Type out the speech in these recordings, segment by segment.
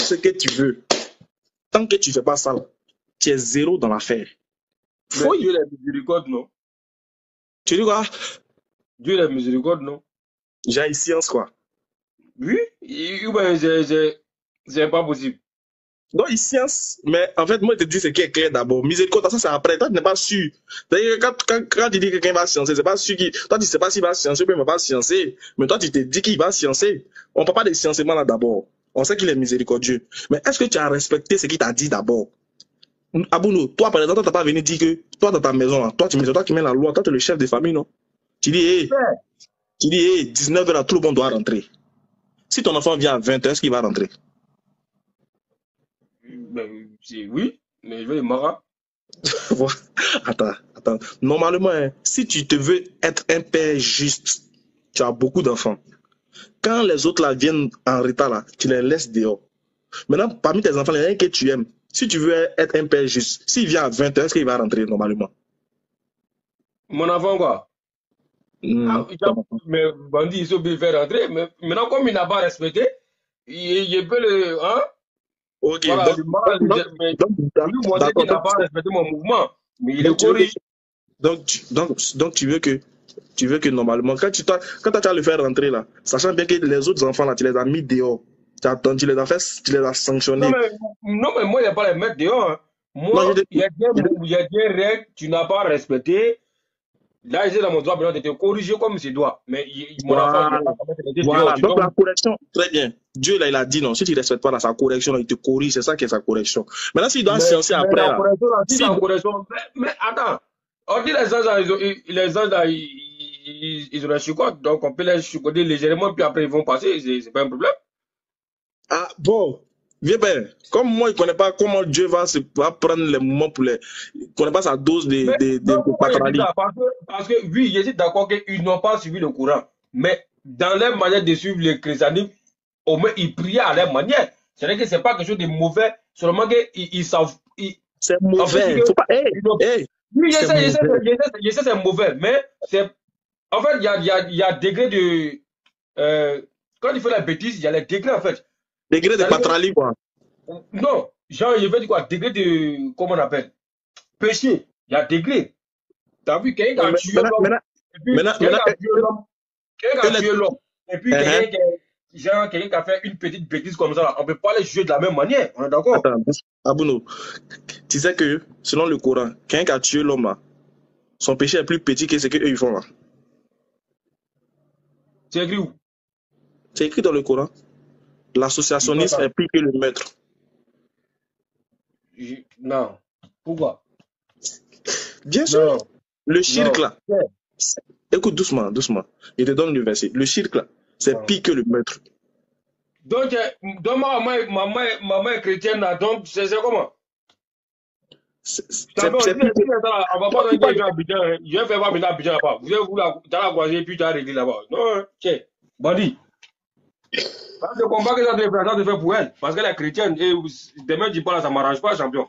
ce que tu veux. Tant que tu ne fais pas ça, là, tu es zéro dans l'affaire. Mais Dieu les miséricorde, non? Tu dis quoi? Dieu les miséricorde, non? J'ai science, quoi. Oui, ben, c'est pas possible. Donc, science, mais en fait, moi, je te dis ce qui est clair d'abord. Miséricorde, ça, c'est après. Toi, tu n'es pas sûr. C'est-à-dire que quand tu dis que quelqu'un va sciencer, c'est pas sûr qu'il. Toi, tu ne sais pas s'il va sciencer ou bien il ne va pas sciencer. Mais toi, tu te dis qu'il va sciencer. On ne parle pas de sciencement là d'abord. On sait qu'il est miséricordieux. Mais est-ce que tu as respecté ce qu'il t'a dit d'abord? Abouno, toi, par exemple, tu n'as pas venu dire que toi, dans ta maison, là, toi, toi qui mets la loi, toi, tu es le chef de famille, non? Tu dis, hey, 19h, là, tout le monde doit rentrer. Si ton enfant vient à 20h, est-ce qu'il va rentrer? Ben, oui, mais je vais le marat. Attends. Normalement, hein, si tu te veux être un père juste, tu as beaucoup d'enfants. Quand les autres là viennent en retard, là, tu les laisses dehors. Maintenant, parmi tes enfants, il y en a un que tu aimes. Si tu veux être un père juste, s'il vient à 20h, est-ce qu'il va rentrer normalement? Mon enfant, quoi? Mais bandit, ils sont obligés de faire rentrer. Mais maintenant, comme il n'a pas respecté, il peut le. Hein? Ok, Voilà, lui montrer qu'il n'a pas respecté mon mouvement. Mais il le corrige. Donc tu veux que normalement, quand tu as le faire rentrer là, sachant bien que les autres enfants là, tu les as mis dehors, tu les as sanctionnés. Non, mais moi, il n'y a pas les mettre dehors. Hein. Moi, il y a des règles, tu n'as pas respecté. Là, j'ai dans mon droit de te corriger comme je dois. Mais mon enfant, il n'a pas voilà. Donc la correction, très bien. Dieu, là, il a dit non. Si tu ne respectes pas sa correction, là, il te corrige. C'est ça qui est sa correction. Maintenant, s'il doit sciencer après. Mais attends. On dit les anges, là, ils ont la chicote. Donc, on peut les chicoter légèrement, puis après, ils vont passer. C'est pas un problème. Ah, bon. Viens, ben, comme moi, il ne connaît pas comment Dieu va prendre les moments pour les. Il ne connaît pas sa dose de patralie. Parce que, oui, je suis d'accord qu'ils n'ont pas suivi le courant. Mais dans leur manière de suivre le christianisme, au moins, ils priaient à leur manière. C'est-à-dire que ce n'est pas quelque chose de mauvais, seulement qu'ils savent. C'est mauvais. Faut pas. Oui, je sais, c'est mauvais, mais c'est. En fait, il y a degré de. Quand il fait la bêtise, il y a les degrés, en fait. Degré de patralie, quoi. Non, genre, je veux dire quoi, degré de. Comment on appelle? Péché. Il y a degré. T'as vu, quelqu'un qui a tué l'homme. Quelqu'un qui a tué l'homme. Et puis, quelqu'un qui a fait une petite bêtise comme ça, là, on ne peut pas les juger de la même manière. On est d'accord? Attends, Abouno, tu sais que, selon le Coran, quelqu'un qui a tué l'homme, là, son péché est plus petit que ce qu'eux ils font là. C'est écrit où? C'est écrit dans le Coran. L'associationnisme est plus que le meurtre. Non. Pourquoi? Bien sûr. Le shirk là. Écoute doucement. Je te donne le verset. Le shirk là, c'est pire que le meurtre. Donc maman est chrétienne là, donc c'est comment? On va pas donner des gens à Abidjan. Je vais faire voir maintenant Abidjan là-bas. Vous allez vous dans la croiser puis tu as réglé là-bas. Non, tiens, bandit. Le combat que ça te fait pour elle, parce qu'elle est chrétienne et demain tu parles, ça ne m'arrange pas, champion.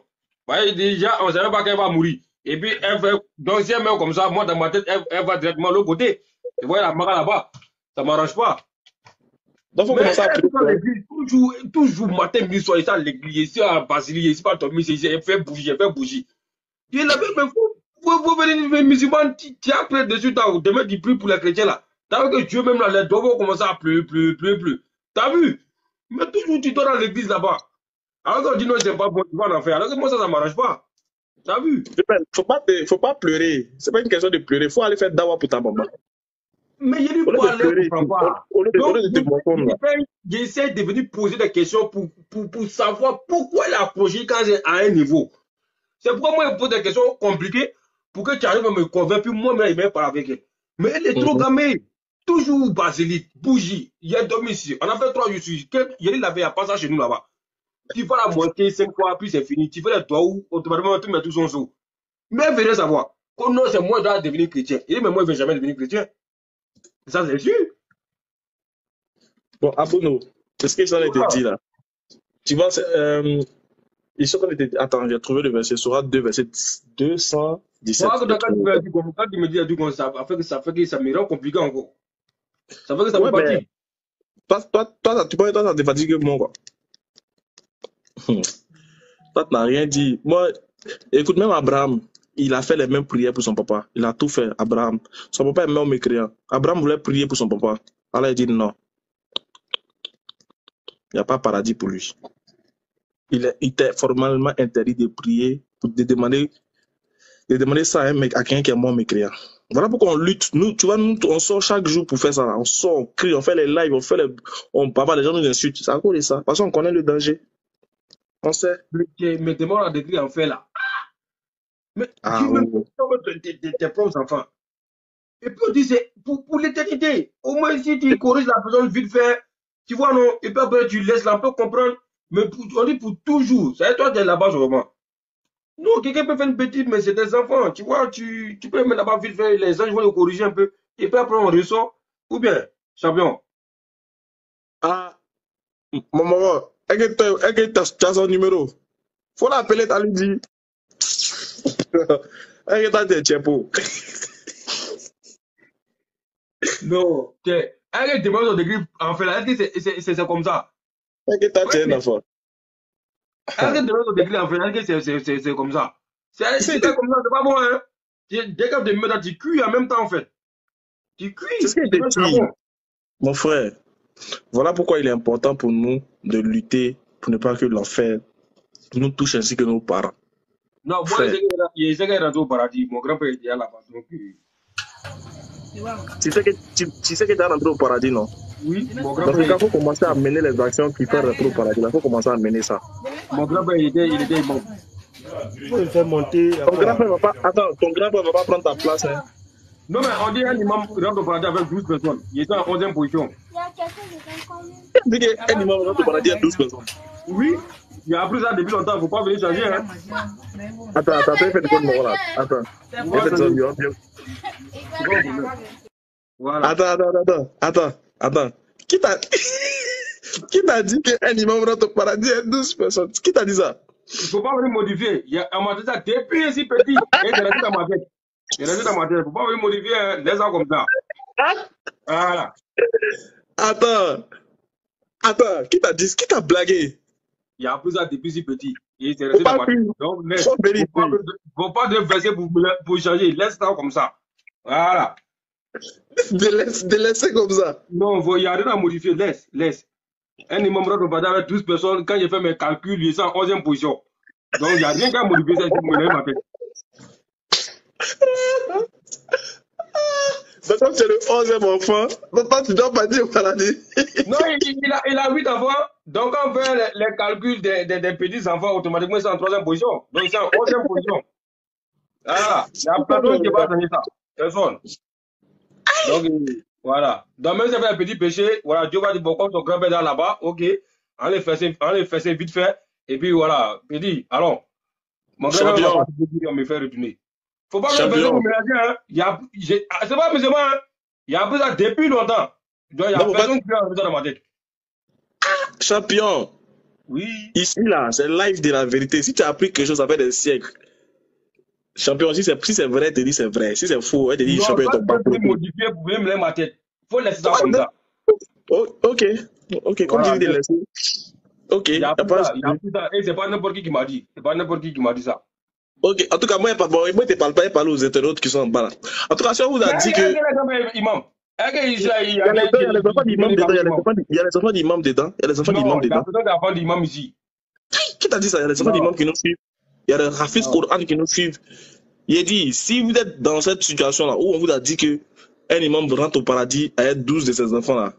Déjà, on ne savait pas qu'elle va mourir. Et puis, elle fait, donc si elle meurt comme ça, moi dans ma tête, elle va directement de l'autre côté. Tu vois la mara là-bas, ça ne m'arrange pas. Donc, faut commencer à prier. Toujours matin, midi, soir, ici à l'église, ici à Basili, ici à Tomis, ici, elle fait bouger. Il est là, mais vous venez les musulmans, tu as pris dessus, demain tu pries pour les chrétiens là. Tu as vu que Dieu même là, les doigts vont commencer à pleurer. T'as vu? Mais toujours tu dors dans l'église là-bas. Alors qu'on dit non, c'est pas bon, tu vas en faire. Alors que moi, ça ne m'arrange pas. T'as vu? Faut pas pleurer. C'est pas une question de pleurer. Faut aller faire dawa pour ta maman. Mais il lui parle, je comprends pas. J'essaie de venir poser des questions pour savoir pourquoi il a approché quand j'ai à un niveau. C'est pourquoi moi, je pose des questions compliquées pour que tu arrives à me convaincre, puis moi-même, je vais parler avec elle. Mais elle est trop gamée. Toujours basilic, bougie, il y a domicile. On a fait 3 jours ici. Il avait à passer chez nous là-bas. Tu vas la monter 5 fois, puis c'est fini. Tu fais les doigts où automatiquement tu mets tout son sou. Mais elle veut savoir. Oh non, c'est moi qui dois devenir chrétien. Il dit, mais moi, je ne vais jamais devenir chrétien. Ça, c'est sûr. Bon, Abouno, c'est ce que j'en ai te dit là. Tu vois, ils sont en train de te dire, attends, j'ai trouvé le verset, Sourate 2, verset 217. Quand tu me dis un truc comme ça, ça fait que ça me rend compliqué encore. Ça fait que ça me fatigue. Toi, tu peux ça te fatigue moi, quoi. Toi, tu n'as rien dit. Moi, écoute, même Abraham, il a fait les mêmes prières pour son papa. Il a tout fait, Abraham. Son papa est même mécréant. Abraham voulait prier pour son papa. Allah a dit non. Il n'y a pas paradis pour lui. Il était formellement interdit de prier, de demander ça à quelqu'un qui est mort mécréant. Voilà pourquoi on lutte. Nous, tu vois, nous, on sort chaque jour pour faire ça. On sort, on crie, on fait les lives, on parle, les gens nous insultent. C'est à cause de ça. Parce qu'on connaît le danger. On sait. Mais demande à décrire en fait là. Mais tu me tes propres enfants. Et puis on dit c'est pour l'éternité. Au moins si tu corriges la personne vite fait, tu vois non, et puis après tu laisses la peu comprendre. Mais on dit pour toujours. Ça toi tu es là-bas vraiment. Non, quelqu'un peut faire une petite, mais c'est des enfants. Tu vois, tu peux mettre là-bas vite fait, les anges vont le corriger un peu. Et puis après on ressort. Ou bien, champion. Ah, mon maman, est-ce que tu as son numéro? Faut l'appeler, t'as lui dit. Est-ce que tu as des tchèpos? Non, arrête de demander de grippe. En fait, là, c'est comme ça. Est-ce que tu as un enfant? Arrête de demander de grippe. En fait, c'est comme ça. C'est comme ça, c'est pas bon, hein. Dès que tu me mets tu cuis en même temps, en fait. Tu cuis. C'est ce que je te dis. Mon frère, voilà pourquoi il est important pour nous de lutter pour ne pas que l'enfer nous touche ainsi que nos parents. Non, moi, il y a rentré au paradis. Mon grand-père était là-bas. Tu sais que tu es rentré au paradis, non? Oui, mon grand-père. Donc, il faut commencer à mener les actions qui font rentrer au paradis. Il faut commencer à mener ça. Mon grand-père, il était bon. Il faut le faire monter. Ton grand-père va pas. Attends, ton grand-père va pas prendre ta place, hein? Non, mais on dit un imam rentre au paradis avec 12 personnes. Il était en 11e position. Tu dis qu'un imam rentre au paradis avec 12 personnes? Oui. Il a appris ça depuis longtemps, il ne faut pas venir changer. Hein. Attends, fais de quoi numéro là? Attends. Voilà. Attends. Qui t'a dit qu'un imam rentre au paradis avec 12 personnes? Qui t'a dit ça? Il ne faut pas venir modifier. On m'a dit ça depuis ainsi petit. Et il est resté dans ma tête. Il est resté dans ma tête. Il ne faut pas venir modifier, hein. Laisse-en comme ça. Voilà. Attends. Qui t'a dit? Qui t'a blagué? Il a appris ça depuis si petit. Et il est resté dans ma tête. Donc, il ne faut pas de verser pour changer. Laisse-en comme ça. Voilà. De laisser comme ça. Non, il n'y a rien à modifier. Laisse. Un imam rentre au paradis avec 12 personnes. Quand j'ai fait mes calculs, il est en 11e position. Donc, il n'y a rien qu'à modifier ça. Il me ma tête. Donc, tu es le 11e enfant. Donc, tu dois pas dire au paradis. Non, il a 8 enfants. Donc, quand on fait les calculs des petits enfants, automatiquement, c'est en 3e position. Donc, c'est en 11e position. Voilà. Il y a personne qui va donner ça. Personne. Donc, voilà. Donc, même si on fait un petit péché, voilà, Dieu va dire, bon, comme ton grand-père est là-bas, ok, on les fait vite fait. Et puis, voilà, petit, allons. Mon grand-père va me faire retourner. Faut pas me faire mélanger, hein. C'est pas musulman, hein. Il y a appris ça depuis longtemps. Donc, il y a personne qui a appris ça dans ma tête. Champion. Oui. Ici, là, c'est live de la vérité. Si tu as appris quelque chose, ça fait des siècles. Champion, si c'est vrai, te dis c'est vrai. Si c'est faux, elle te dit champion, ton pas pour modifier pour me mettre ma tête. Faut laisser ça comme ça. Ok, comme tu dis de laisser. Ok, il y a pas ça. Et c'est pas n'importe qui m'a dit. C'est pas n'importe qui m'a dit ça. Ok, en tout cas, moi, je ne parle pas, parle aux internautes qui sont en bas là. En tout cas, si on vous a dit que. Il y a les enfants d'imam dedans. Il y a les enfants d'imam dedans. Il y a les enfants d'imam dedans. Il y a les enfants d'imam ici. Qui t'a dit ça? Il y a les enfants d'imam qui nous suivent. Il y a les Hafiz Coran qui nous suivent. Il a dit, si vous êtes dans cette situation-là où on vous a dit qu'un imam rentre au paradis avec 12 de ses enfants-là,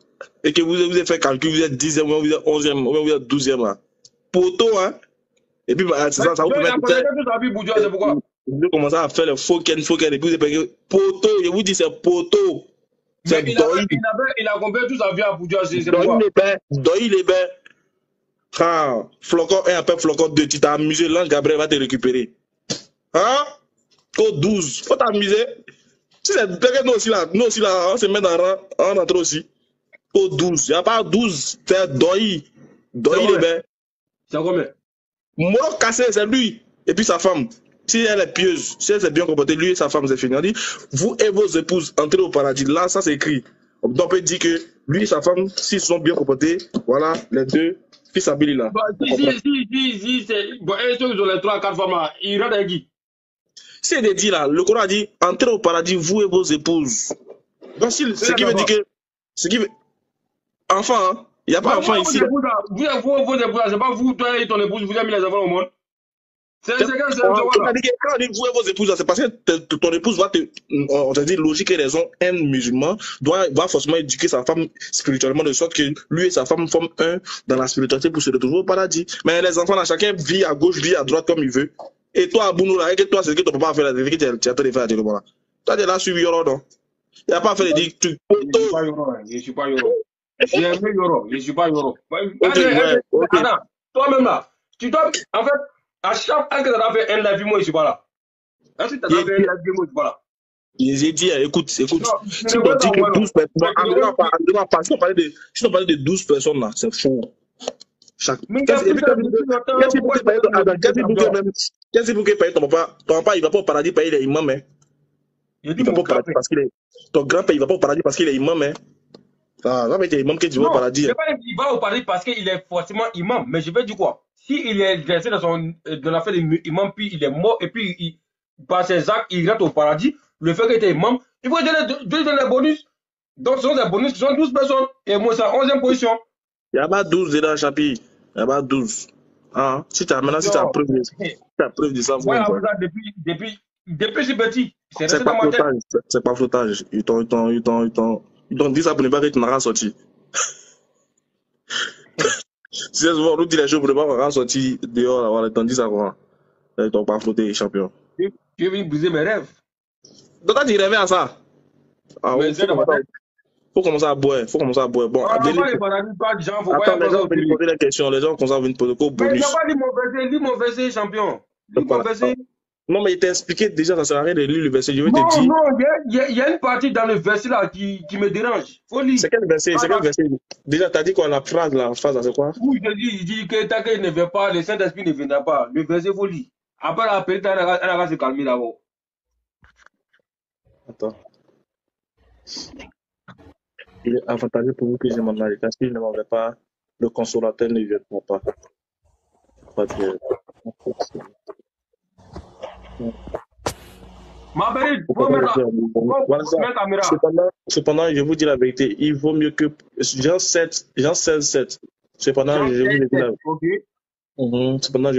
et que vous avez fait calcul, vous êtes 10e, ou vous êtes 11e, ou vous êtes 12e là, poteau, hein? Et puis, c'est ça vous permet de vous commencez à faire le faux ken, et puis vous avez poteau, je vous dis, c'est poteau. Mais il a combien tout sa vie à Boudja, c'est quoi? Doï les bains. Ah, Flocon 1 après Flocon 2, tu t'es amusé, l'ange Gabriel va te récupérer. Hein? Code 12, faut t'amuser. Si c'est peut-être nous aussi là, on se met dans le rang, on entre aussi. Code 12, il n'y a pas 12, c'est Doï les bains. C'est combien? Moro cassé, c'est lui. Et puis sa femme. Si elle est pieuse, si elle s'est bien comportée, lui et sa femme, c'est fini. On dit, vous et vos épouses entrez au paradis. Là, ça c'est écrit. Donc on peut dire que lui et sa femme, s'ils sont bien comportés, voilà, les deux, Fils Abili là. Bah, si, c'est. Bon, et ceux qui ont les 3-4 femmes là, ils rentrent avec qui? C'est de dit là, le Coran a dit, entrez au paradis, vous et vos épouses. Donc, ce qui veut dire que. Ce qui veut. Enfant, hein? Il n'y a pas enfant ici. Vos épouses, c'est pas vous, toi et ton épouse, vous avez mis les enfants au monde. C'est quand on dit vous et vos épouses, c'est parce que ton épouse va te. On te dit, logique et raison, un musulman va forcément éduquer sa femme spirituellement de sorte que lui et sa femme forment un dans la spiritualité pour se retrouver au paradis. Mais les enfants, là, chacun vit à gauche, vit à droite comme il veut. Et toi, Abounou, là, et que toi, c'est ce que ton papa a fait là, c'est que tu as fait à Djelo, là. Toi, tu as suivi Yoro, non? Il n'y a pas fait de dire que tu. Je suis pas Yoro. J'ai aimé Yoro, je suis pas Yoro. Attends, toi-même là, tu dois. En fait, à chaque fois que tu as fait un live, moi, je suis pas là. Est-ce que tu as fait un live, moi, je suis pas là? J'ai dit, écoute, si on dit que 12 personnes, si on parlait de 12 personnes là, c'est faux. Qu'est-ce que payer ton papa, il va pas au paradis payer les imams, hein. Il va pas au paradis parce qu'il est. Ton grand-père, il va pas au paradis parce qu'il est imam, hein. Ça va être imam que tu vas au paradis. Je ne sais pas qu'il va au paradis parce qu'il est forcément imam, mais je vais dire quoi? S'il est resté dans l'affaire de imam, puis il est mort, et puis par ses actes, il rentre au paradis, le fait qu'il était imam, il faut donner les bonus. Donc, ce sont des bonus qui sont 12 personnes, et moi, c'est en 11e position. Il n'y a pas 12 dedans, Chapi. Il n'y a pas 12. Ah, si tu as preuve de ça, ouais, depuis je suis petit. C'est pas flottage. C'est pas flottage. Ils t'ont dit ça pour ne pas que tu n'auras sorti. C'est souvent, on nous dit les choses pour ne pas avoir sorti dehors, là, ils t'ont dit ça comment? Ils t'ont pas flotté, champion. Tu es venu briser mes rêves. Donc, tu rêvais à ça? Ah, oui, faut commencer à boire. Bon, attends, les gens vont venir poser des questions. Les gens commencent à venir poser des bonus. Mais il n'y a pas lis mon verset, champion. Lis mon verset. Non, mais il t'a expliqué déjà, ça sert à rien de lire le verset. Je vais te dire. Non, il y a une partie dans le verset là qui me dérange. Faut lire. C'est quel verset? Déjà, tu as dit quoi, la phrase là, c'est quoi? Oui, il dit que tant qu'il ne vient pas, le Saint-Esprit ne viendra pas. Le verset, faut lire. Après, la petite, elle va se calmer d'abord. Attends. Il est avantageux pour vous que je m'en aille. Parce que je ne m'en vais pas, le consolateur ne viendra pas. Ma belle, cependant, je vous dis la vérité, il vaut mieux que Jean 16, 7. Cependant, je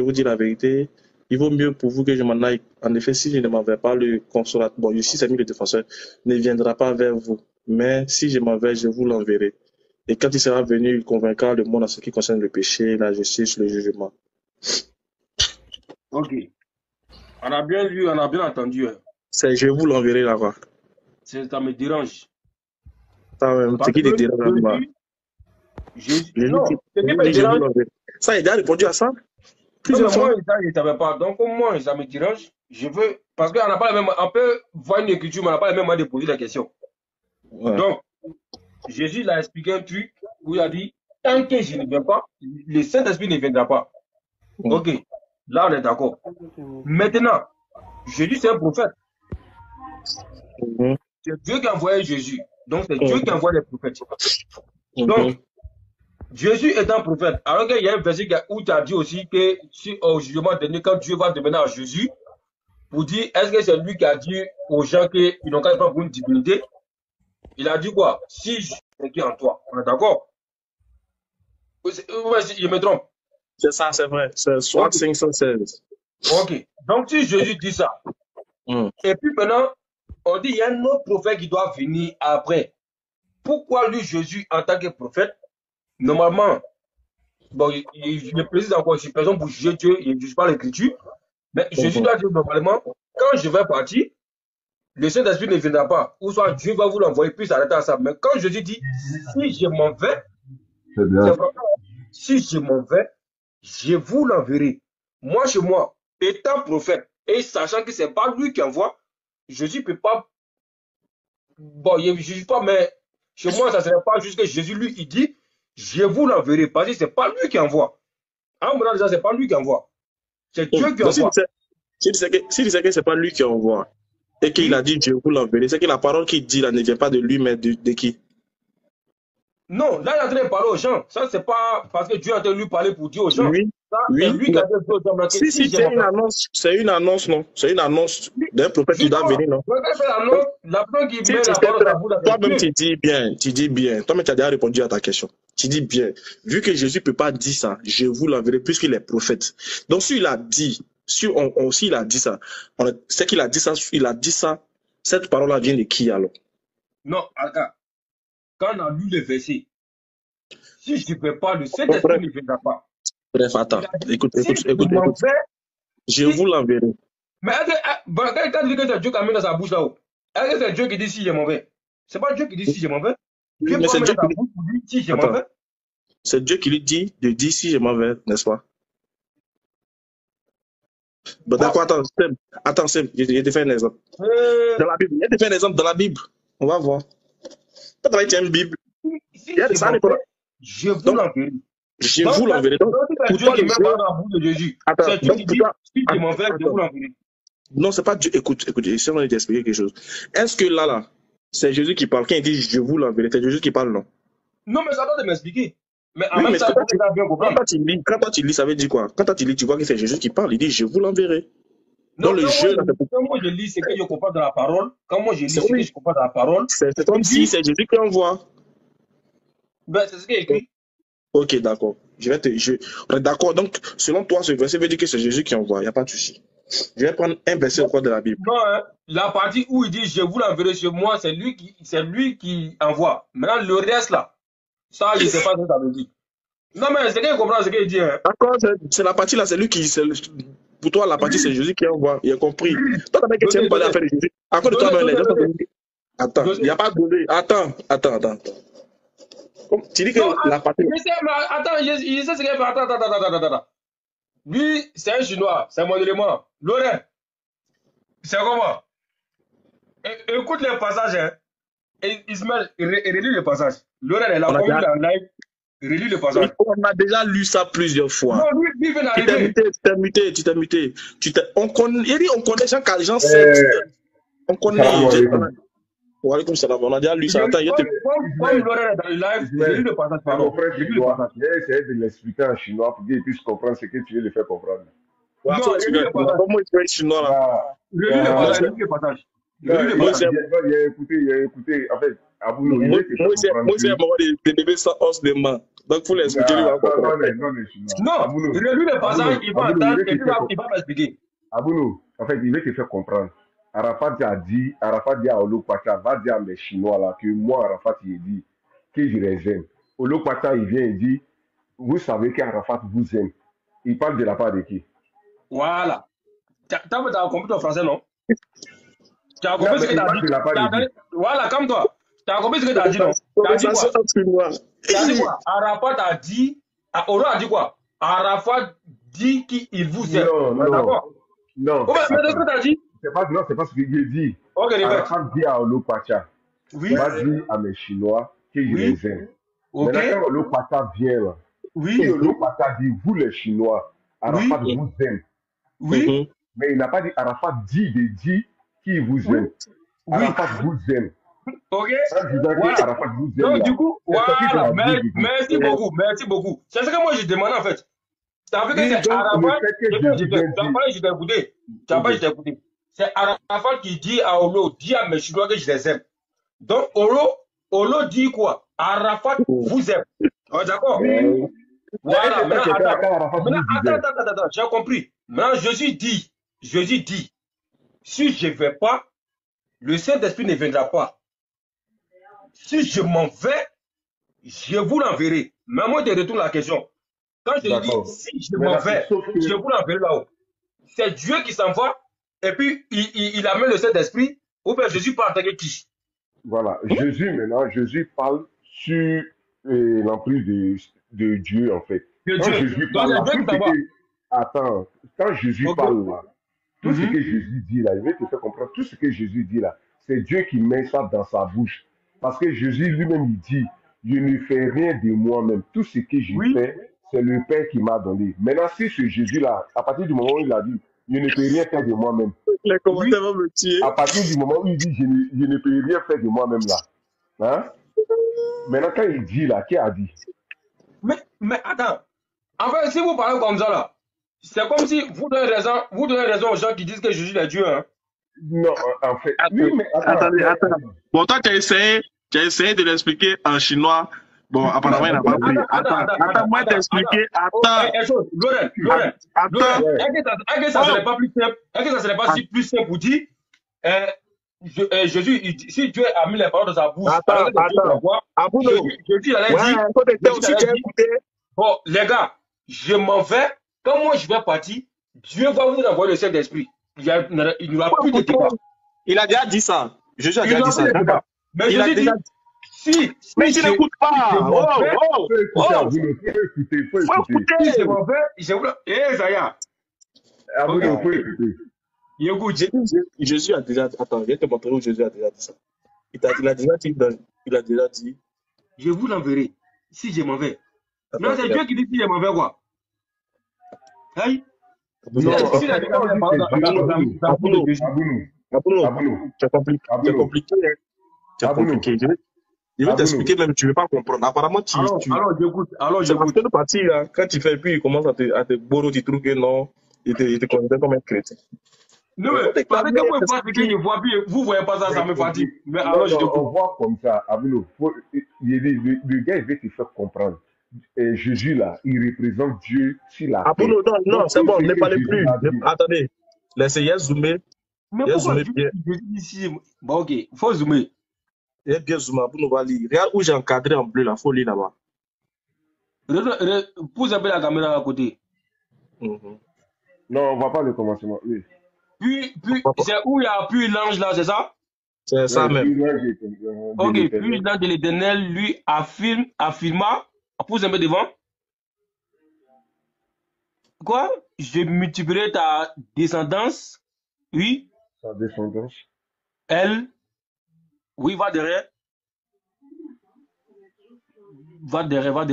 vous dis la vérité, il vaut mieux pour vous que je m'en aille. En effet, si je ne m'en vais pas, le consolateur, bon, ici c'est mis le défenseur, ne viendra pas vers vous. Mais si je m'en vais, je vous l'enverrai. Et quand il sera venu, il convaincra le monde en ce qui concerne le péché, la justice, le jugement. Ok. On a bien vu, on a bien entendu. C'est je vous l'enverrai là-bas. Ça me dérange. C'est qui te dérange là-bas? Non, c'est qui me dérange. Ça, il a déjà répondu à ça? Non, mais moi, je ne savais pas. Donc, moi, ça me dérange. Je veux. Parce qu'on n'a pas la même. On peut voir une écriture, mais on n'a pas la même manière de poser la question. Ouais. Donc, Jésus l'a expliqué un truc où il a dit tant que je ne viens pas, le Saint-Esprit ne viendra pas. Ok. Là, on est d'accord. Maintenant, Jésus, c'est un prophète. C'est Dieu qui a envoyé Jésus. Donc, c'est Dieu qui envoie les prophètes. Donc, Jésus est un prophète. Alors qu'il y a un verset où tu as dit aussi que si au jugement dernier, quand Dieu va demander à Jésus, pour dire est-ce que c'est lui qui a dit aux gens qu'ils n'ont qu'à pas pour une divinité, il a dit quoi? Si je suis qui en toi. On est d'accord? Je me trompe. C'est ça, c'est vrai. C'est soit 516. Ok. Donc, si Jésus dit ça, et puis maintenant, on dit il y a un autre prophète qui doit venir après. Pourquoi lui, Jésus, en tant que prophète, normalement, bon, je précise encore, je suis personne pour juger Dieu, je ne juge pas l'écriture, mais Jésus doit dire normalement, quand je vais partir, le Saint-Esprit ne viendra pas, ou soit Dieu va vous l'envoyer, puis s'arrêter à ça. Mais quand Jésus dit, si je m'en vais, si je m'en vais, je vous l'enverrai. Moi, chez moi, étant prophète, et sachant que ce n'est pas lui qui envoie, Jésus ne peut pas. Bon, je ne juge pas, mais chez moi, ça ne serait pas juste que Jésus, lui, il dit, je vous l'enverrai, parce que ce n'est pas lui qui envoie. En moment déjà, ce n'est pas lui qui envoie. C'est Dieu qui envoie. S'il disait que ce n'est pas lui qui envoie, et qu'il a dit, je vous l'enverrai, c'est que la parole qu'il dit là ne vient pas de lui, mais de qui? Non, là, il est en train de parler aux gens. Ça, c'est pas parce que Dieu a en train de lui parler pour dire aux gens. Oui, Ça, c'est oui. lui qui a dit aux gens que Si, si si, je m'en vais. c'est une annonce, non? C'est une annonce d'un prophète qui doit Justement, venir, non? quand il fait l'annonce, la personne qui Si met tu la sais parole dans très, la bouche, c'est toi-même Dieu. tu dis bien, toi-même tu as déjà répondu à ta question. Tu dis bien, vu que Jésus ne peut pas dire ça, je vous l'enverrai puisqu'il est prophète. Donc s'il a dit, s'il a dit ça, c'est qu'il a dit ça, cette parole-là vient de qui alors? Non, regarde, quand on a lu le verset, si je ne fais pas, le Bon, Saint-Esprit ne viendra pas. bref, attends, Il a dit, écoute, si je m'en vais, je vous l'enverrai. mais quand il dit que c'est Dieu qui a mis dans sa bouche là-haut, est-ce que c'est Dieu qui dit si je m'en vais? C'est pas Dieu qui dit si je m'en vais. Dieu Mais peut c'est mettre Dieu dans sa qui bouche pour dire si je m'en attends, vais. c'est Dieu qui lui dit de dire si je m'en vais, n'est-ce pas? Bon, d'accord, attends, je te fais un exemple. Dans la Bible, je te fais un exemple dans la Bible. On va voir. Quand tu as une Bible, Si il y a je ça, m'en vais, je vous donc, l'enverrai. je Donc, vous l'enverrai. Donc, c'est pour Dieu toi, qui le met jeu, pas dans la bouche de Jésus. attends, C'est Dieu donc qui pour dit toi, si je m'en vais, je vous l'enverrai. non, c'est pas Dieu. Écoute, je vais t'expliquer quelque chose. Est-ce que là, c'est Jésus qui parle? Quand il dit je vous l'enverrai, c'est Jésus qui parle, non? Non, mais ça doit m'expliquer. Mais en Oui, même mais temps, il faut que ça bien comprendre. quand toi tu lis, ça veut dire quoi? Quand toi tu lis, tu vois que c'est Jésus qui parle, il dit je vous l'enverrai. Non, Dans le jeu, là, quand moi je lis ce que je comprends dans la parole, quand moi je lis c'est ce que oui. je comprends dans la parole, C'est comme il si dit, c'est Jésus qui envoie. ben, c'est ce qu'il écrit. Ok, d'accord. On est d'accord. Donc, selon toi, ce verset veut dire que c'est Jésus qui envoie. Il n'y a pas de souci. Je vais prendre un verset au cours de la Bible. Non, hein, la partie où il dit je vous l'enverrai chez moi, c'est lui qui envoie. Maintenant, le reste là, ça, je ne sais pas ce que ça veut dire. Non, mais c'est qu'il comprend ce qu'il dit. Hein. D'accord, c'est la partie là, c'est lui qui. Pour toi, la partie, c'est Jésus qui envoie. Il a compris. Toi, t'as dit que tu aimes parler à faire de Jésus. À cause de toi, les gens. Attends, il n'y a pas de donné. Attends. Tu dis que Non, la partie. je sais, mais attends, je sais ce qu'il fait. Attends. Lui, c'est un Chinois, c'est mon élément. Laurent, c'est comment? Écoute les passages, hein. Et Ismaël, relis le passage. Laurent est là, comme il est en live, relis le passage. On a déjà lu ça plusieurs fois. Non, lui vient d'arriver. Tu t'es muté. On connaît Jean 7. On connaît. On a déjà lu ça. Attends, comme Laurent est dans le live, relis le passage, pardon. Relis le passage. J'ai essayé de l'expliquer en chinois pour qu'il puisse comprendre ce que tu veux le faire comprendre. Non, relis le passage. Comment il fait chinois là? Relis le passage. Il a écouté. En fait, Abounou, moi, c'est moi des bébés sans os de main. Donc, il faut l'expliquer. Non, relis le passage, il va entendre et il va m'expliquer. Abounou, en fait, il veut te faire comprendre. Arafat a dit à Olo Kwacha, va dire à mes Chinois là que moi, Arafat, il dit que je les aime. Olo Kwacha, il vient et dit, vous savez qu'Arafat vous aime. Il parle de la part de qui? Voilà. Tu as compris ton français, non? Tu as compris ce que tu as dit? Voilà, comme toi. Tu as compris ce que tu as dit, non? Tu as dit quoi? Tu as dit quoi? Arafat a dit, Olo a dit quoi? Arafat dit qu'il vous aime. Non. Comment c'est ce que tu as dit? C'est pas ce qu'il dit. Ok, Arafat dit à Olo Kwacha, va dire à mes Chinois que je les aime. Maintenant, quand Olo Kwacha vient là, et Olo Kwacha dit, vous les Chinois, Arafat vous aime. Oui. Mais il n'a pas dit Arafat dit qui vous aime. Arafat vous aime. Ok. Voilà. Arafat vous aime. Donc, du coup, voilà. Merci beaucoup. C'est ce que moi je demande en fait. Ça veut dire que c'est Arafat. Je t'ai écouté. Je t'ai écouté. C'est Arafat qui dit à Olo, dit à mes Chinois que je les aime. Donc, Olo dit quoi? Arafat vous aime. D'accord? Voilà. Attends, j'ai compris. Maintenant, Jésus dit, si je ne vais pas, le Saint-Esprit ne viendra pas. Si je m'en vais, je vous l'enverrai. Mais moi, je retourne la question. Quand je dis, si je m'en vais, je vous l'enverrai là-haut. C'est Dieu qui s'en va, et puis il amène le Saint-Esprit, ou bien Jésus parle avec qui? Voilà. Jésus parle sur l'emprise de Dieu, en fait. Quand Jésus parle là, quand Jésus parle là, tout ce que Jésus dit là, il veut te faire comprendre, tout ce que Jésus dit là, c'est Dieu qui met ça dans sa bouche. Parce que Jésus lui-même, il dit, je ne fais rien de moi-même. Tout ce que je fais, c'est le Père qui m'a donné. Maintenant, si ce Jésus-là, à partir du moment où il a dit, je ne peux rien faire de moi-même. Les commentaires vont me tuer. À partir du moment où il dit, je ne peux rien faire de moi-même là, hein? Maintenant, quand il dit là, qui a dit? Mais attends. En fait, si vous parlez comme ça là, c'est comme si vous donnez raison aux gens qui disent que Jésus est Dieu. Hein. Non, en fait. Oui, mais attendez. Bon, toi, tu as essayé de l'expliquer en chinois. Bon, apparemment, il n'a pas compris. Attends, moi, t'expliquer. Attends. Laurent, est-ce que ça serait pas plus simple? Est-ce que ça serait pas plus simple pour dire Jésus, si Dieu a mis les paroles dans sa bouche, Jésus allait dire, bon, les gars, je m'en vais. Quand moi je vais partir, Dieu va vous envoyer le Saint-Esprit. Il n'y aura plus de débat. Il a déjà dit ça. Jésus a déjà dit ça. Mais Jésus dit, mais tu n'écoutes pas. Faut écouter. Si je m'en vais, Zaya. Faut écouter. Jésus a déjà dit, attends, je vais te montrer où Jésus a déjà dit ça. Il a déjà dit, je vous l'enverrai si je m'en vais. Non, c'est Dieu qui dit si je m'en vais quoi. Aïe. Tu as compliqué. Je vais t'expliquer, même tu ne veux pas comprendre. Apparemment, alors j'écoute. Quand tu fais, puis il commence à te bourrer, tu trouves que non, il te considère comme un chrétien. Non, mais parce que moi, je vois bien, vous ne voyez pas ça, ça me fatigue. Mais alors, je t'écoute. On voit comme ça, Aboulo, le gars, il veut te faire comprendre. Et Jésus, là, il représente Dieu sur la terre. Aboulo, non, c'est bon, ne parlez plus. Attendez, laissez zoomer. Mais pourquoi Jésus ici? Bon, ok, il faut zoomer. Il est bien zoomé, Aboulo va lire. Regarde où j'ai encadré en bleu, là, il faut lire là-bas. Pousse un peu la caméra à côté. Non, on ne voit pas le commencement. Oui. Puis c'est où il y a puis l'ange là, c'est ça? C'est ça même. Ok, puis l'ange de l'Éternel lui affirma, pousse un peu devant. Quoi? Je multiplierai ta descendance. Oui. Ta descendance. Elle. Oui, va derrière. Va derrière.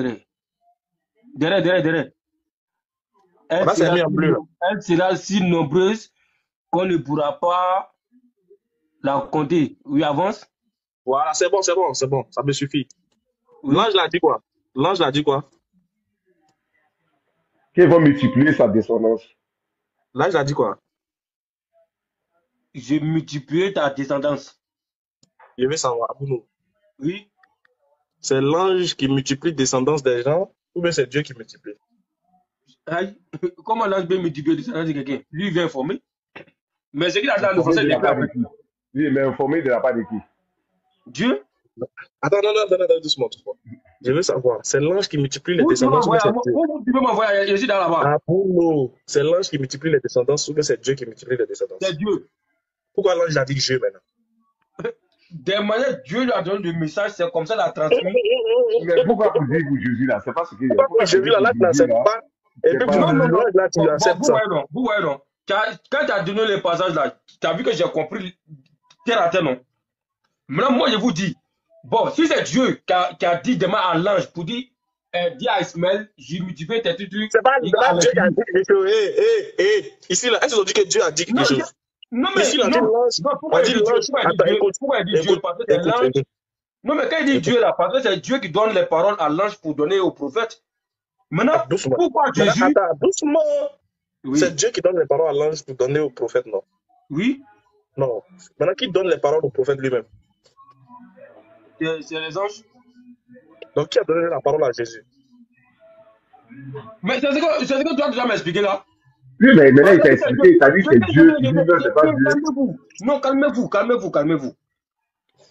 Derrière. Elle sera si nombreuse qu'on ne pourra pas la compter. Oui, avance. Voilà, c'est bon, ça me suffit. Oui. L'ange l'a dit quoi? Qu'il va multiplier sa descendance. L'ange l'a dit quoi? Je multiplierai ta descendance. Je veux savoir, Abouno. Oui. C'est l'ange qui multiplie la descendance des gens ou bien c'est Dieu qui multiplie? Aïe. Comment l'ange peut multiplier la descendance de quelqu'un? Lui, il vient informer. Mais ce qu'il a dans le français, lui, il est informé de la part de qui? Dieu? Attends, doucement. Je veux savoir, c'est l'ange qui multiplie les descendances ou bien c'est Dieu? Tu peux m'envoyer ici dans là-bas? Abouno, c'est l'ange qui multiplie les descendances ou bien c'est Dieu qui multiplie les descendances? C'est Dieu. Pourquoi l'ange a dit Dieu maintenant? Des manières, Dieu lui a donné le message, c'est comme ça qu'il a transmis. Mais pourquoi vous dites pour Jésus là? C'est pas ce qu'il y a. Pourquoi Jésus là, tu n'acceptes pas? Et puis l'ange là, tu acceptes ça. Vous voyez non. Quand tu as donné les passages là, tu as vu que j'ai compris terre à terre, non? Maintenant, moi, je vous dis, bon, si c'est Dieu qui a dit demain à l'ange pour dire, dis à Ismaël, j'ai multiplié tes trucs. C'est pas Dieu qui a dit que, ici là, est-ce qu'on dit que Dieu a dit quelque chose? Non, mais ici, pourquoi il dit Dieu? Parce que c'est l'ange. Non, mais quand il dit Dieu là, parce que c'est Dieu qui donne les paroles à l'ange pour donner au prophète. Maintenant, pourquoi Jésus? Doucement. Oui. C'est Dieu qui donne les paroles à l'ange pour donner au prophète, non? Oui. Non. Maintenant, qui donne les paroles au prophète lui-même? C'est les anges. Donc, qui a donné la parole à Jésus? Mais c'est ce que tu as déjà m'expliqué là. Oui, mais maintenant, il t'a expliqué, il t'a dit que c'est Dieu. C'est pas Dieu. Non, calmez-vous.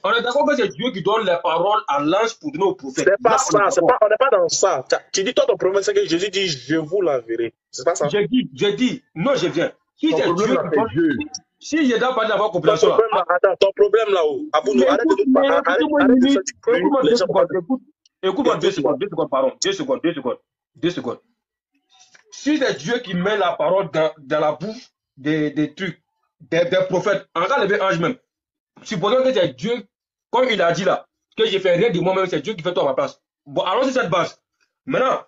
On est d'accord que c'est Dieu qui donne les paroles à l'ange pour donner au prophète. C'est pas ça, on n'est pas dans ça. Tu dis toi ton problème, c'est que Jésus dit je vous l'enverrai. C'est pas ça. J'ai dit, non, je viens. Si c'est Dieu qui donne, si je dois parler d'avoir compréhension. Ton problème là-haut. Abouno, arrête de nous. Écoute-moi 2 secondes. Si c'est Dieu qui met la parole dans la bouche des trucs, des prophètes, en cas levé ange même, supposons que c'est Dieu, comme il a dit là, que je fais rien de moi-même, c'est Dieu qui fait tout à ma place. Bon, allons sur cette base. Maintenant,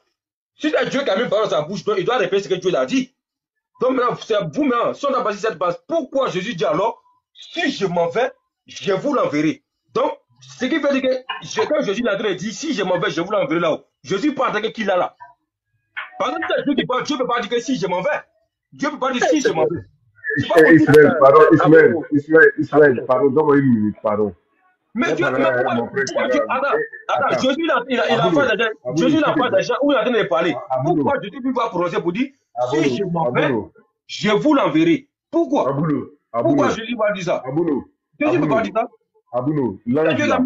si c'est Dieu qui a mis une parole dans sa bouche, donc il doit répéter ce que Dieu l'a dit. Donc maintenant, c'est vous maintenant, si on a basé cette base, pourquoi Jésus dit alors, si je m'en vais, je vous l'enverrai. Donc, Ce qui veut dire que quand Jésus l'a dit, si je m'en vais, je vous l'enverrai là-haut. Je suis pas en train de qu'il a là. Par exemple, Dieu qui parle, Dieu ne peut pas dire que si je m'en vais. Dieu ne peut pas dire si je m'en vais. Ismaël, pardon, Ismaël, pardon, donne-moi une minute, pardon. Mais Dieu, pourquoi Dieu, attends, Jésus, il a fait déjà, Jésus, il a fait déjà, où il a donné de parler. Pourquoi Jésus lui va prononcer pour dire, si je m'en vais, je vous l'enverrai. Pourquoi? Pourquoi Jésus va dire ça? Jésus ne peut pas dire ça. Abouno, l'ange là.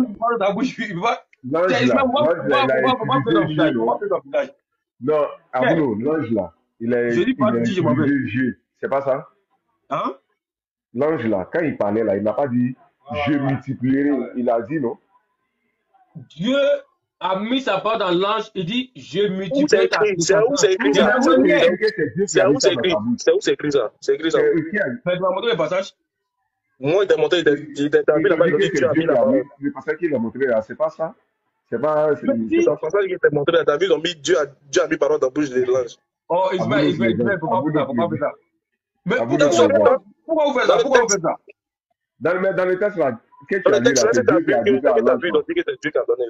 Non, Abouno, l'ange là, il est Dieu. C'est pas ça? Hein? L'ange là, quand il parlait là, il n'a pas dit je multiplierai. Il a dit non. Dieu a mis sa part dans l'ange, il dit je multiplierai ta puissance. C'est où c'est écrit ça? C'est où c'est écrit? C'est où c'est écrit ça? C'est écrit ça. Mais tu m'as montré le passage? Moi, il t'a montré, il t'a mis là-bas, il dit tu as mis là-bas. Le passage qu'il a montré là, c'est pas ça? C'est pas. C'est un passage qui t'a montré là, t'as vu, Dieu a mis parole dans la bouche de l'ange. Oh, Ismaël, pourquoi vous faites ça? Mais pourquoi vous faites ça? Pourquoi vous faites ça? Dans le texte là, qu'est-ce que tu as dit là? C'est Dieu qui a vu, donc c'est Dieu qui a donné.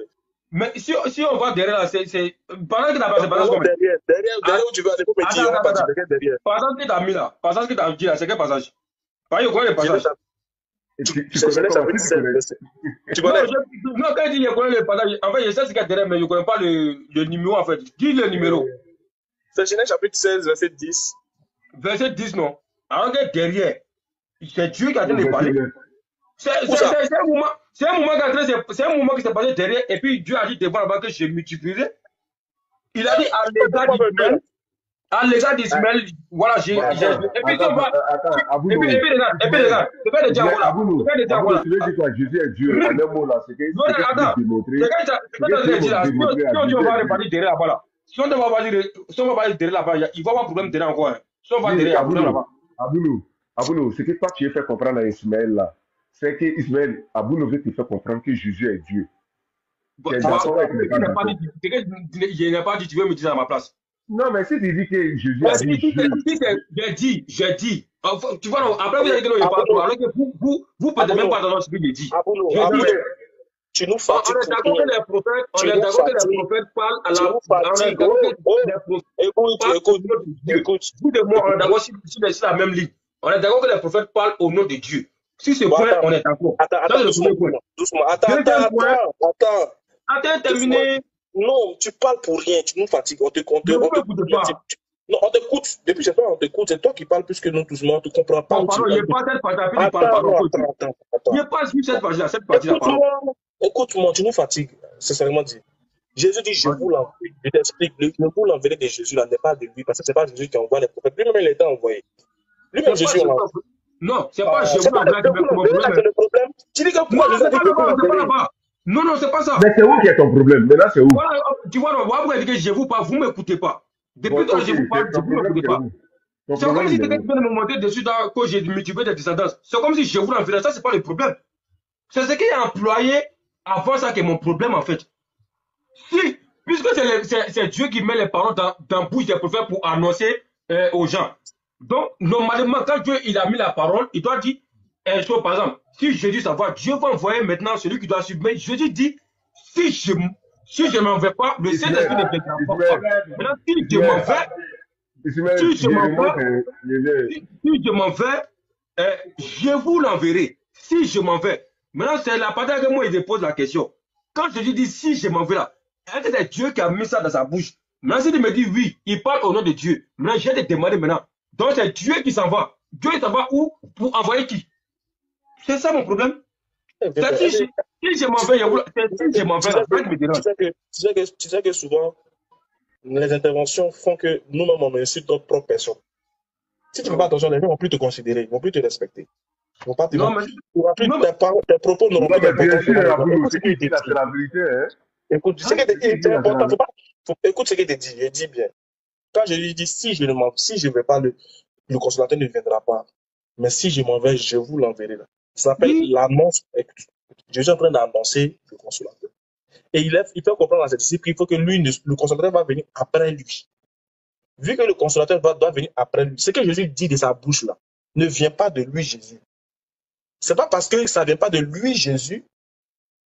Mais si on va derrière là, c'est. Pendant que tu as passé, derrière où tu veux aller, pour me dire, on va partir derrière. Passage que tu as mis là, passage que tu as dit là, c'est quel passage? Pas yo, quoi le passage? Tu connais ça, tu connais? Non, quand il dit je connais le passage, en fait, je sais ce qu'il y a derrière, mais je ne connais pas le numéro en fait. Dis le numéro. C'est Genèse chapitre 16, verset 10. Verset 10, non? Alors que derrière, c'est Dieu qui a donné les parler. C'est un moment qui s'est passé derrière, et puis Dieu a dit devant là-bas que je multiplierai. Il a dit à l'égard d'Ismaël, voilà, j'ai. Et puis on va. Et puis regarde, c'est pas de dire voilà. C'est pas de dire voilà. Tu veux dire quoi? Jésus est Dieu. En un mot là, c'est que. Non, attends. C'est quand tu dis là, si on va repartir derrière là-bas là. Si on va parler derrière là-bas, il va y avoir un problème derrière encore. Si on va derrière, il y a un problème là-bas. Abounou, ce que toi tu veux faire comprendre à Ismaël là, c'est que Ismaël, Abounou veut te faire comprendre que Jésus est Dieu. Je n'ai pas dit, tu veux me dire ça à ma place. Non, mais si tu dis que Jésus a dit j'ai dit. Tu vois, après vous avez dit que non, il parle pas. Alors que vous ne pouvez même pas dans ce qu'il dit. Tu nous fatigues. On est d'accord que les prophètes parlent à la. Écoute. Vous de moi, on est d'accord sur la même ligne. On est d'accord que les prophètes parlent au nom de Dieu. Si c'est point, on est d'accord. Attends, doucement. Attends, terminé. Non, tu parles pour rien, tu nous fatigues. On t'écoute. Non, on t'écoute. Depuis ce temps, on t'écoute. C'est toi qui parles plus que nous, doucement. On ne te comprend pas. Il n'y a pas cette partie-là. Il n'y a pas cette partie-là. Cette partie-là. Écoute-moi, tu nous fatigues, sincèrement dit. Jésus dit, je vous l'enverrai. Je t'explique. Le vous l'enverrai de Jésus là n'est pas de lui, parce que ce n'est pas Jésus qui envoie les prophètes. Lui-même, il était envoyé. Lui-même, Jésus l'envoie. Non, c'est pas Jésus qui envoie le problème. Tu dis que pourquoi Jésus a dit que non, c'est pas ça. Mais c'est où qui est ton problème? Mais là, c'est où? Voilà, tu vois, vous dites que je vous parle, vous ne m'écoutez pas. Depuis que je vous parle, vous ne m'écoutez pas. C'est comme si quelqu'un vient de me monter dessus quand j'ai multiplié des descendances. C'est comme si je vous l'enverrai. Ça, c'est pas le problème. C'est ce qu'il a employé avant ça qui est mon problème, en fait. Puisque c'est Dieu qui met les paroles dans la bouche des prophètes pour annoncer aux gens. Donc, normalement, quand Dieu il a mis la parole, il doit dire, par exemple, si Jésus s'en va, Dieu va envoyer maintenant celui qui doit suivre. Mais Jésus dit, si je ne m'en vais pas, le Saint-Esprit ne viendra pas. Maintenant, si je m'en vais, je vous l'enverrai. Si je m'en vais. Maintenant, c'est la partie que moi, il pose la question. Quand Jésus dit, si je m'en vais là, est-ce que c'est Dieu qui a mis ça dans sa bouche? Maintenant, s'il me dit oui, il parle au nom de Dieu. Maintenant, je vais te demander maintenant. Donc, c'est Dieu qui s'en va. Dieu, il s'en va où? Pour envoyer qui? C'est ça mon problème. Si je m'en vais, si je m'en vais, tu sais que souvent, les interventions font que nous-mêmes, on insulte notre propre personne. Si tu ne fais pas attention, les gens ne vont plus te considérer, ils ne vont plus te respecter. Ils ne vont pas te tes propos n'auront plus d'importance. C'est la vérité. Écoute, ce qui est important, écoute ce qu'il te dit, je dis bien. Quand je lui dis, si je ne vais pas, le consolateur ne viendra pas. Mais si je m'en vais, je vous l'enverrai. Ça s'appelle l'annonce. Je suis en train d'annoncer le consolateur. Et il fait comprendre à ses disciples qu'il faut que lui, le consolateur va venir après lui. Vu que le consolateur doit venir après lui, ce que Jésus dit de sa bouche là, ne vient pas de lui, Jésus. C'est pas parce que ça ne vient pas de lui, Jésus,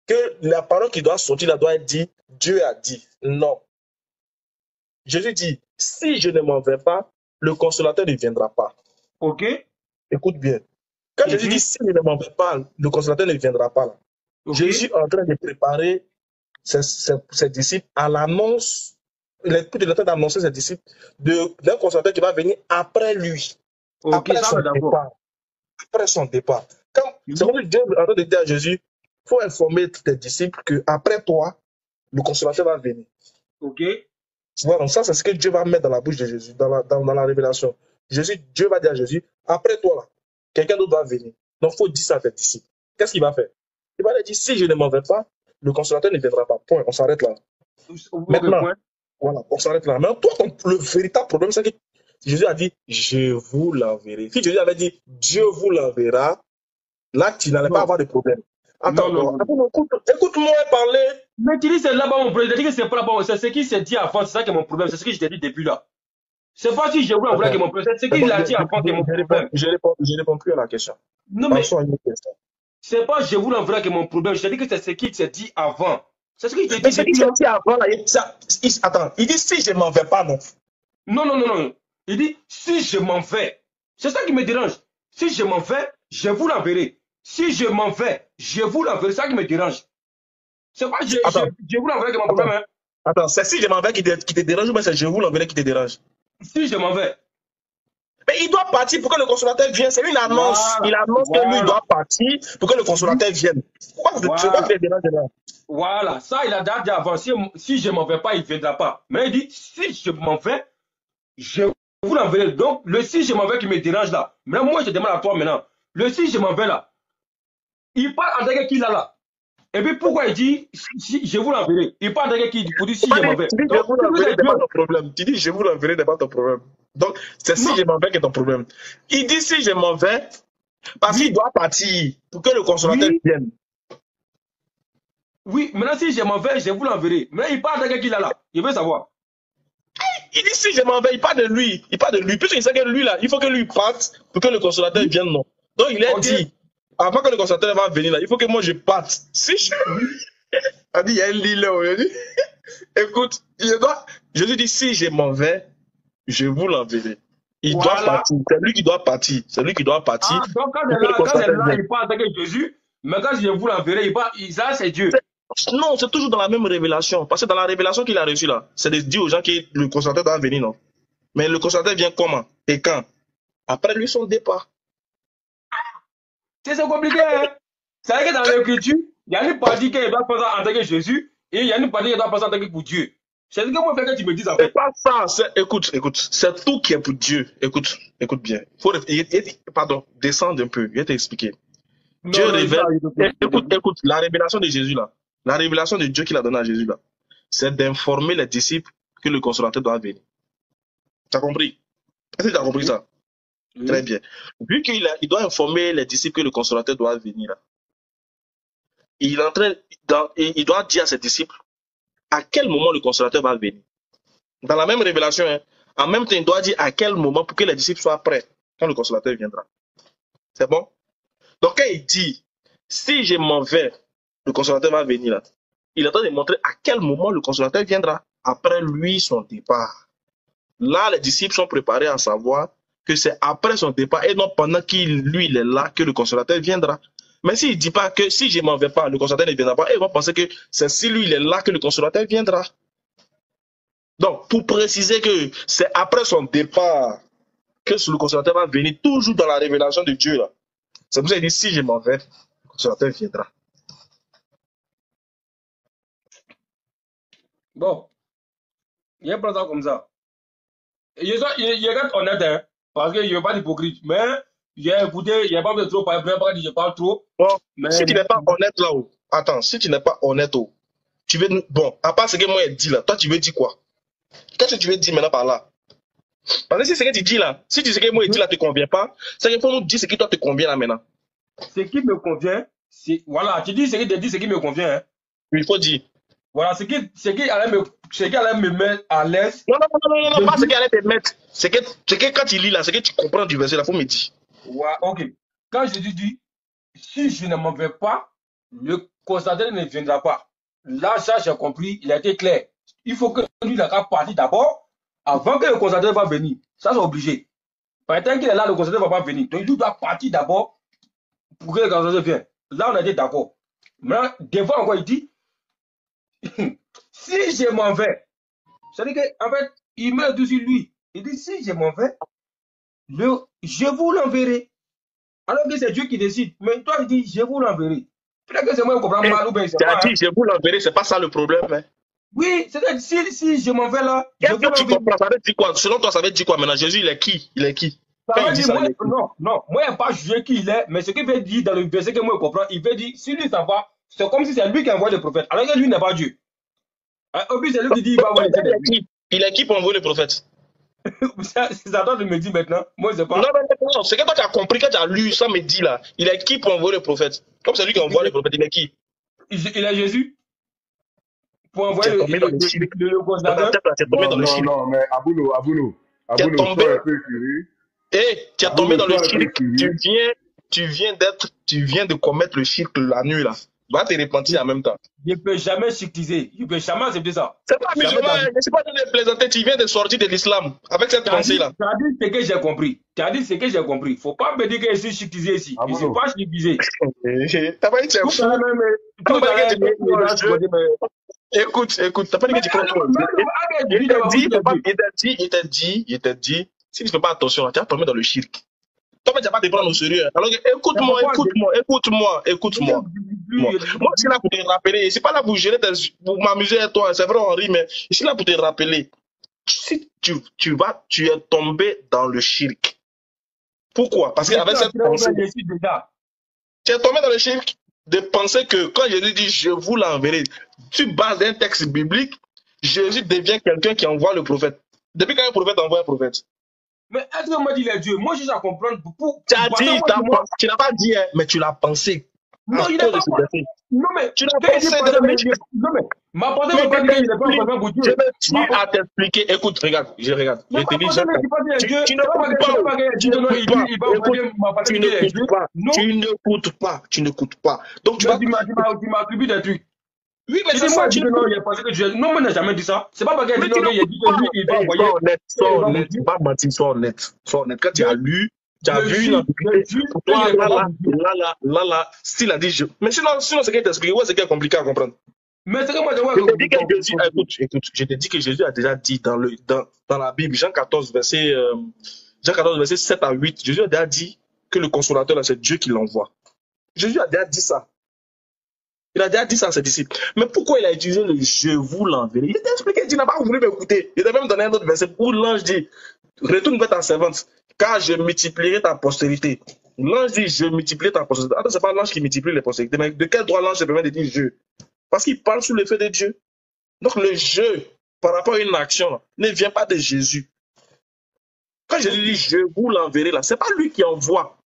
que la parole qui doit sortir là doit être dit, Dieu a dit. Non. Jésus dit, si je ne m'en vais pas, le consolateur ne viendra pas. Ok. Écoute bien. Quand Jésus dit, si je ne m'en vais pas, le consolateur ne viendra pas là. Jésus est en train de préparer ses disciples à l'annonce, il est en train d'annoncer ses disciples d'un consolateur qui va venir après lui. Après son départ. Après son départ. C'est comme Dieu est en train de dire à Jésus, il faut informer tes disciples qu'après toi, le consolateur va venir. Ok. Voilà, donc ça, c'est ce que Dieu va mettre dans la bouche de Jésus, dans la révélation. Dieu va dire à Jésus, après toi, là, quelqu'un d'autre va venir. Donc, il faut dire ça à tes disciples. Qu'est-ce qu'il va faire? Il va leur dire, si je ne m'en vais pas, le consolateur ne viendra pas. Point. On s'arrête là. Maintenant, voilà, on s'arrête là. Mais toi, le véritable problème, c'est que Jésus a dit, je vous l'enverrai. Si Jésus avait dit, Dieu vous l'enverra, là, tu n'allais pas avoir de problème. Attends, écoute-moi parler. Mais tu dis c'est là-bas mon problème. Je dis que c'est pas là-bas. C'est ce qui s'est dit avant. C'est ça qui est mon problème. C'est ce que je t'ai dit depuis là. C'est pas si je vous l'enverrai qui est mon problème. C'est ce qu'il a dit avant qui est mon problème. Je réponds plus à la question. Non, mais c'est pas je vous l'enverrai qui est mon problème. Je t'ai dit que c'est ce qu'il s'est dit avant. C'est ce qu'il s'est dit. Ce qu'il s'est dit avant, là, attends, il dit si je m'en vais pas, non? Non. Il dit si je m'en vais. C'est ça qui me dérange. Si je m'en vais, je vous l'enverrai. Si je m'en vais, je vous l'enverrai. C'est ça qui me dérange. C'est pas je vous l'enverrai qui est mon problème. Hein. Attends, c'est si je m'en vais qui te dérange ou bien c'est je vous l'enverrai qui te dérange? Si je m'en vais. Mais il doit partir pour que le consolateur vienne. C'est une annonce. Il annonce que lui doit partir pour que le consolateur vienne. Pourquoi qu'il est dérange là? Voilà, ça il a dit avant. Si je m'en vais pas, il ne viendra pas. Mais il dit, si je m'en vais, je vous l'enverrai. Donc, le si je m'en vais qui me dérange là. Mais moi, je demande à toi maintenant. Le si je m'en vais là, il parle en tant qu'il a là. Et puis pourquoi il dit si je vous l'enverrai? Il parle en tant qu'il dit si je m'en vais. Tu dis je vous l'enverrai, n'est pas ton problème. Tu dis je vous l'enverrai, n'est pas ton problème. Donc, c'est si je m'en vais qui est ton problème. Il dit si je m'en vais, parce qu'il doit partir pour que le consolateur vienne. Oui, maintenant si je m'en vais, je vous l'enverrai. Mais il parle de qu'il a là. Je veux savoir. Il dit si je m'en vais, il parle de lui. Il parle de lui. Puisqu'il sait que lui là, il faut que lui parte pour que le consolateur vienne, non. Donc il a dit, avant que le consolateur va venir là, il faut que moi je parte. Si je. Il dit, il y a un lit là. Écoute, Jésus dit si je m'en vais, je vous l'enverrai. Il doit partir. C'est lui qui doit partir. C'est lui qui doit partir. Donc quand il parle avec Jésus, mais quand je vous l'enverrai, ça c'est Dieu. Non, c'est toujours dans la même révélation. Parce que dans la révélation qu'il a reçue là, c'est de dire aux gens que le consolateur doit venir, non? Mais le consolateur vient comment? Et quand? Après lui, son départ. C'est compliqué, hein? C'est vrai que dans l'écriture, il y a une partie qui doit passer en tant que Jésus et il y a une partie qui doit passer en tant que pour Dieu. C'est ce que moi, que tu me dis en fait. C'est pas ça. Écoute, c'est tout qui est pour Dieu. Écoute bien. Pardon, descends un peu. Je vais t'expliquer. Dieu révèle. Écoute, la révélation de Jésus là. La révélation de Dieu qu'il a donnée à Jésus là, c'est d'informer les disciples que le consolateur doit venir. Tu as compris? Est-ce que tu as compris ça? Oui. Très bien. Vu qu'il doit informer les disciples que le consolateur doit venir là, il doit dire à ses disciples à quel moment le consolateur va venir. Dans la même révélation, hein, en même temps, il doit dire à quel moment pour que les disciples soient prêts quand le consolateur viendra. C'est bon? Donc quand il dit, si je m'en vais, le consolateur va venir là. Il est en train de montrer à quel moment le consolateur viendra. Après lui, son départ. Là, les disciples sont préparés à savoir que c'est après son départ et non pendant qu'il est là que le consolateur viendra. Mais s'il ne dit pas que si je ne m'en vais pas, le consolateur ne viendra pas, ils vont penser que c'est si lui il est là que le consolateur viendra. Donc, pour préciser que c'est après son départ que le consolateur va venir, toujours dans la révélation de Dieu là. C'est pour ça qu'il dit si je m'en vais, le consolateur viendra. Bon, il y a pas ça comme ça. Il est honnête, hein, parce qu'il n'y a pas d'hypocrite. Mais j'ai écouté, il n'y a pas de trop parler, je parle trop. Bon, mais... Si tu n'es pas honnête là-haut, attends, si tu n'es pas honnête là-haut, tu veux, bon, à part ce que moi j'ai dit là, toi tu veux dire quoi? Qu'est-ce que tu veux dire maintenant par là? Parce que si ce que tu dis là, si tu sais que moi j'ai dit là ne te convient pas, c'est qu'il faut nous dire ce qui toi te convient là maintenant. Ce qui me convient, c'est, voilà, tu dis ce que tu dis, ce qui me convient, hein. Il faut dire. Voilà, ce qui allait me mettre à l'aise. Non, pas ce qui allait te mettre. C'est que quand tu lis là, c'est que tu comprends du verset là, il faut me dire. Ouais, ok. Quand Jésus dit, si je ne m'en vais pas, le consommateur ne viendra pas. Là, ça, j'ai compris, il a été clair. Il faut que lui, il a parti d'abord avant que le consommateur va venir. Ça, c'est obligé. Par tant qu'il est là, le consommateur ne va pas venir. Donc, il doit partir d'abord pour que le consommateur vienne. Là, on a été d'accord. Maintenant, des fois encore, il dit, si je m'en vais, c'est-à-dire qu'en fait, il met tout sur lui. Il dit, si je m'en vais, je vous l'enverrai. Alors que c'est Dieu qui décide. Mais toi, il dit, je vous l'enverrai. Peut-être que c'est moi qui comprends mal ou bien c'est Tu as pas. dit, je vous l'enverrai, c'est pas ça le problème. Hein. Oui, c'est-à-dire, si je m'en vais là, je vous Qu'est-ce que tu l'enverrai. comprends? Ça veut dire quoi? Selon toi, ça veut dire quoi maintenant? Jésus, il est qui? Il est qui? Ça Quand veut il dit dire, ça, moi, il est qui? non, moi, je n'ai pas jugé qui il est, mais ce qu'il veut dire dans le verset que moi je comprends, il veut dire, si lui ça va, c'est comme si c'est lui qui envoie le prophète, alors que lui n'est pas Dieu. Au plus, c'est lui qui dit, il va envoyer Il est qui? Il est qui pour envoyer le prophète? ça doit me dire maintenant, moi je sais pas. Non, c'est que toi tu as compris, quand tu as lu ça me dit là, il est qui pour envoyer le prophète? Comme c'est lui qui envoie le prophète, il est qui? Il est Jésus pour Tu envoyer es tombé dans le shirk. le consommateur. Tu es tombé dans le Non, shirk. non, mais Abouno, Tu es tombé. sois un peu sérieux. Tu es tombé dans le Sois un peu shirk. sérieux. Tu viens de commettre le shirk la nuit là. Va te repentir en même temps. Je ne peux jamais shirkiser, je ne peux jamais accepter ça. C'est pas musulman, je ne suis pas en train de plaisanter, tu viens de sortir de l'islam avec cette pensée là. Tu as dit ce que j'ai compris. Tu as dit ce que j'ai compris. Il ne faut pas me dire que je suis shirkisé ici. Je ne suis pas shirkisé. T'as pas dit que c'est fou. Écoute, t'as pas dit que tu prends trop. Il t'a dit, si tu ne fais pas attention, tu vas tomber dans le shirk. Toi, tu vas pas te prendre au sérieux. Alors, écoute-moi. Moi, je suis là pour te rappeler. Je suis pas là pour gérer, pour m'amuser à toi. C'est vrai, Henri, mais je suis là pour te rappeler. Si tu es tombé dans le shirk. Pourquoi? Parce qu'avec cette pensée, tu es tombé dans le shirk de penser que quand Jésus dit je vous l'enverrai, tu bases un texte biblique, Jésus devient quelqu'un qui envoie le prophète. Depuis quand un prophète envoie un prophète? Mais est-ce que moi dit les dieux? Moi, je cherche à comprendre. Tu as dit, tu n'as pas dit, hein, mais tu l'as pensé. Non, il n'est pas. Non, mais tu l'as pensé de non, mais ma pensée ne veut pas dire qu'il n'est pas vraiment pour Dieu. Je me suis à t'expliquer. Écoute, regarde. Je te dis, tu n'écoutes pas. Donc, tu vas. Tu m'attribues des trucs. Oui, mais c'est ça. Non, mais n'a jamais dit ça. C'est pas parce qu'elle dit non, il a dit que lui, il va envoyer. Sois honnête. Pas mentir, sois honnête. Quand tu as lu, tu as vu là, s'il a dit je. Mais sinon, c'est qu'elle t'explique. Ouais, c'est qu'elle est compliqué à comprendre. Mais c'est que moi, je vois que écoute, je te dis que Jésus a déjà dit dans la Bible, Jean 14, verset 7 à 8, Jésus a déjà dit que le consolateur, là, c'est Dieu qui l'envoie. Jésus a déjà dit ça. Il a déjà dit ça à ses disciples. Mais pourquoi il a utilisé le je vous l'enverrai? Il t'a expliqué, il n'a pas voulu m'écouter. Il t'a même donné un autre verset où l'ange dit retourne vers ta servante, car je multiplierai ta postérité. L'ange dit je multiplierai ta postérité. Attends, c'est pas l'ange qui multiplie les postérités. Mais de quel droit l'ange se permet de dire je? Parce qu'il parle sous l'effet de Dieu. Donc le je, par rapport à une action, ne vient pas de Jésus. Quand Jésus dit je vous l'enverrai, là, c'est pas lui qui envoie.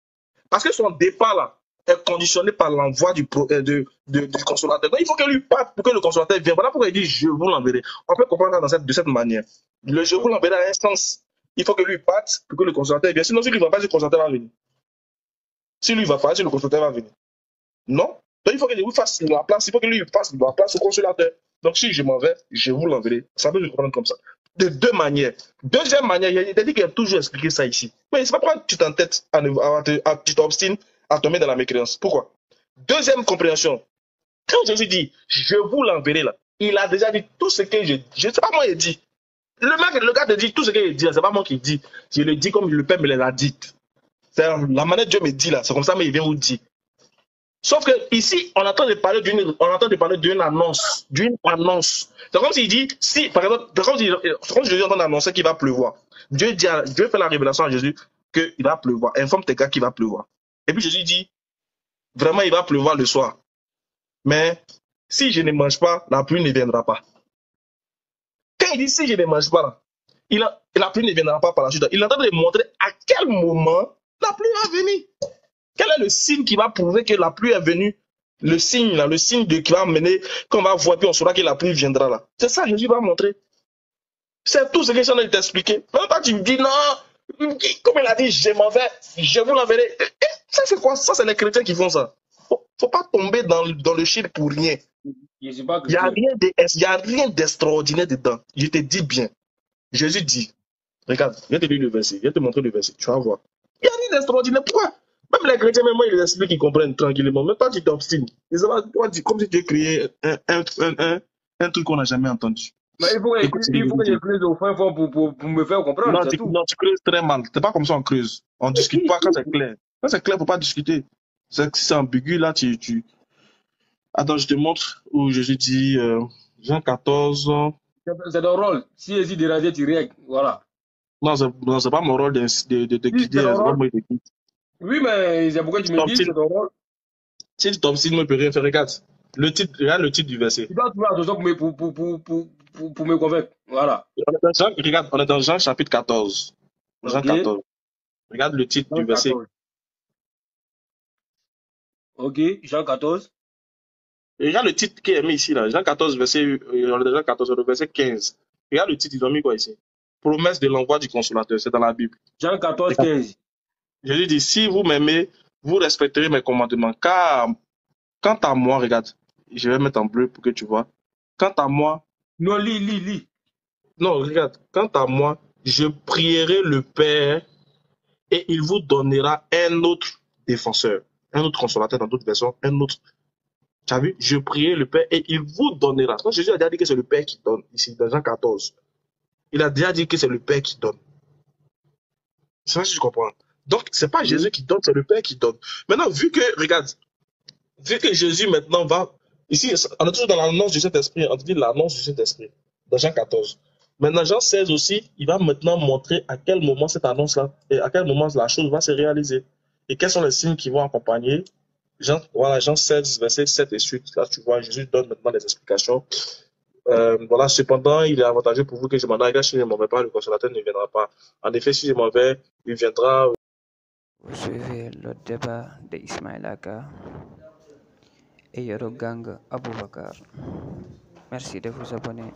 Parce que son départ là est conditionné par l'envoi du consolateur. Donc il faut que lui parte pour que le consolateur vienne. Voilà pourquoi il dit je vous l'enverrai. On peut comprendre ça de cette manière. Le je vous l'enverrai a un sens. Il faut que lui parte pour que le consolateur vienne. Sinon, si lui ne va pas, le consolateur va venir. Si lui ne va pas, le consolateur va venir. Non. Donc il faut que lui fasse la place. Il faut que lui fasse la place au consolateur. Donc si je m'en vais, je vous l'enverrai. Ça peut se comprendre comme ça. De deux manières. Deuxième manière, il t'a dit qu'il a toujours expliqué ça ici. Mais c'est pas pourquoi tu t'entêtes, tu t'obstines à tomber dans la mécréance. Pourquoi? Deuxième compréhension. Quand Jésus dit, je vous l'enverrai là, il a déjà dit tout ce que je dis. Je ne sais pas moi il dit. Le gars te dit tout ce qu'il dit, c'est pas moi qui dis. Je le dis comme le Père me l'a dit. C'est la manière dont Dieu me dit là, c'est comme ça, mais il vient vous dire. Sauf que ici, on entend parler d'une annonce. C'est comme s'il dit, si, par exemple, c'est comme si Jésus entend annoncer qu'il va pleuvoir. Dieu fait la révélation à Jésus qu'il va pleuvoir. Informe tes gars qu'il va pleuvoir. Et puis Jésus dit, vraiment, il va pleuvoir le soir. Mais si je ne mange pas, la pluie ne viendra pas. Quand il dit si je ne mange pas, la pluie ne viendra pas par la suite. Il est en train de montrer à quel moment la pluie va venir. Quel est le signe qui va prouver que la pluie est venue? Le signe qui va amener, qu'on va voir, puis on saura que la pluie viendra là. C'est ça que Jésus va montrer. C'est tout ce que j'en ai t'expliqué. Même quand tu me dis non, comme il a dit, je m'en vais, je vous l'enverrai. Ça c'est quoi? Ça c'est les chrétiens qui font ça. Faut pas tomber dans le shit pour rien. Je sais pas Il n'y a rien d'extraordinaire dedans. Je te dis bien. Jésus dit, regarde, viens te lire le verset, viens te montrer le verset, tu vas voir. Il n'y a rien d'extraordinaire. Pourquoi? Même les chrétiens, même moi, ils expliquent qu'ils comprennent tranquillement. Mais toi, tu t'obstines. Comme si tu créais un truc qu'on n'a jamais entendu. Mais il faut que je creuse au fin fond pour me faire comprendre. Non, tu creuses très mal. C'est pas comme ça on creuse. On ne discute pas quand c'est clair. Quand c'est clair, il ne faut pas discuter. Si c'est ambigu, là, Attends, je te montre où Jésus dit, Jean 14. C'est ton rôle. Si Jésus dérange, tu règles. Voilà. Non, c'est pas mon rôle de guider. Oui, mais c'est pourquoi tu me dis, c'est ton rôle. Si tu t'obstines, moi, je ne peux rien faire. Regarde le titre du verset. Tu dois trouver attention pour me convaincre. Voilà. Regarde, on est dans Jean chapitre 14. Jean Ok. 14. Regarde le titre du verset. Ok, Jean 14. Regarde le titre qui est mis ici, là. Jean 14, verset 15. Regarde le titre, ils ont mis quoi ici? Promesse de l'envoi du consolateur, c'est dans la Bible. Jean 14, 15. Jésus dit, si vous m'aimez, vous respecterez mes commandements. Car, quant à moi, regarde, je vais mettre en bleu pour que tu vois. Quant à moi. Non, lis. Non, regarde, quant à moi, je prierai le Père et il vous donnera un autre défenseur, un autre consolateur dans d'autres versions, un autre. Tu as vu? Je prierai le Père et il vous donnera. Donc Jésus a déjà dit que c'est le Père qui donne, ici, dans Jean 14. Il a déjà dit que c'est le Père qui donne. C'est ça que je comprends. Donc, c'est pas Jésus qui donne, c'est le Père qui donne. Maintenant, vu que Jésus maintenant va. Ici, on est toujours dans l'annonce du Saint-Esprit. On dit l'annonce du Saint-Esprit, dans Jean 14. Maintenant, Jean 16 aussi, il va maintenant montrer à quel moment cette annonce-là, et à quel moment la chose va se réaliser. Et quels sont les signes qui vont accompagner. Jean 16, verset 7 et suite. Là, tu vois, Jésus donne maintenant des explications. Voilà, cependant, il est avantageux pour vous que je m'en aille. Si je ne m'en vais pas, le consolateur ne viendra pas. En effet, si je m'en vais, il viendra. Vous suivez le débat d'Ismaël Aka et Yoro Gang Aboubakar. Merci de vous abonner.